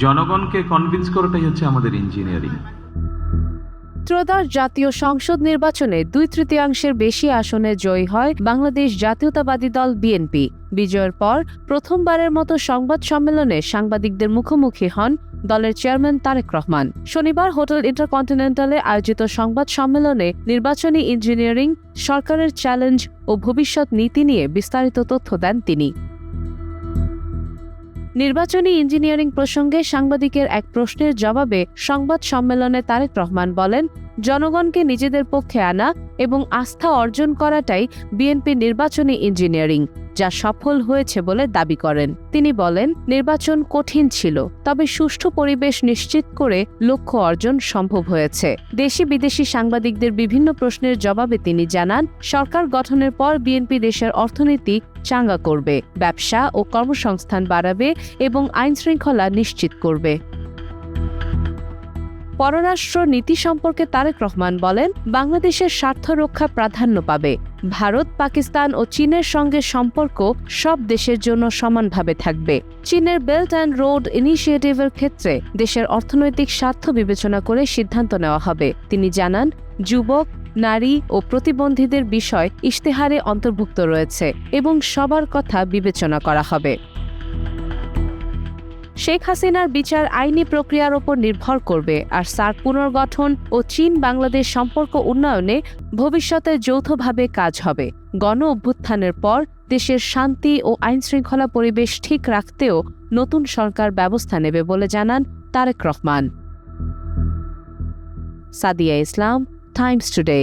জনগণকে কনভিন্স করাটাই হচ্ছে আমাদের ইঞ্জিনিয়ারিং। ত্রয়োদশ জাতীয় সংসদ নির্বাচনে 2/3 বেশি আসনে জয়ী হয় বাংলাদেশ জাতীয়তাবাদী দল বিএনপি। বিজয়ের পর প্রথমবারের মতো সংবাদ সম্মেলনে সাংবাদিকদের মুখোমুখি হন দলের চেয়ারম্যান তারেক রহমান। শনিবার হোটেল ইন্টারকন্টিনেন্টালে আয়োজিত সংবাদ সম্মেলনে নির্বাচনী ইঞ্জিনিয়ারিং, সরকারের চ্যালেঞ্জ ও ভবিষ্যৎ নীতি নিয়ে বিস্তারিত তথ্য দেন তিনি। নির্বাচনী ইঞ্জিনিয়ারিং প্রসঙ্গে সাংবাদিকের এক প্রশ্নের জবাবে সংবাদ সম্মেলনে তারেক রহমান বলেন, জনগণকে নিজেদের পক্ষে আনা এবং আস্থা অর্জন করাটাই বিএনপির নির্বাচনী ইঞ্জিনিয়ারিং, যা সফল হয়েছে বলে দাবি করেন। তিনি বলেন, নির্বাচন কঠিন ছিল, তবে সুষ্ঠু পরিবেশ নিশ্চিত করে লক্ষ্য অর্জন সম্ভব হয়েছে। দেশি বিদেশি সাংবাদিকদের বিভিন্ন প্রশ্নের জবাবে তিনি জানান, সরকার গঠনের পর বিএনপি দেশের অর্থনীতি চাঙ্গা করবে, ব্যবসা ও কর্মসংস্থান বাড়াবে এবং আইনশৃঙ্খলা নিশ্চিত করবে। পররাষ্ট্র নীতি সম্পর্কে তারেক রহমান বলেন, বাংলাদেশের স্বার্থ রক্ষা প্রাধান্য পাবে। ভারত, পাকিস্তান ও চীনের সঙ্গে সম্পর্ক সব দেশের জন্য সমানভাবে থাকবে। চীনের বেল্ট অ্যান্ড রোড ইনিশিয়েটিভের ক্ষেত্রে দেশের অর্থনৈতিক স্বার্থ বিবেচনা করে সিদ্ধান্ত নেওয়া হবে। তিনি জানান, যুবক, নারী ও প্রতিবন্ধীদের বিষয় ইশতেহারে অন্তর্ভুক্ত রয়েছে এবং সবার কথা বিবেচনা করা হবে। শেখ হাসিনার বিচার আইনি প্রক্রিয়ার ওপর নির্ভর করবে, আর সার্ক পুনর্গঠন ও চীন-বাংলাদেশ সম্পর্ক উন্নয়নে ভবিষ্যতে যৌথভাবে কাজ হবে। গণ অভ্যুত্থানের পর দেশের শান্তি ও আইনশৃঙ্খলা পরিবেশ ঠিক রাখতেও নতুন সরকার ব্যবস্থা নেবে বলে জানান তারেক রহমান। সাদিয়া ইসলাম, টাইমস টুডে।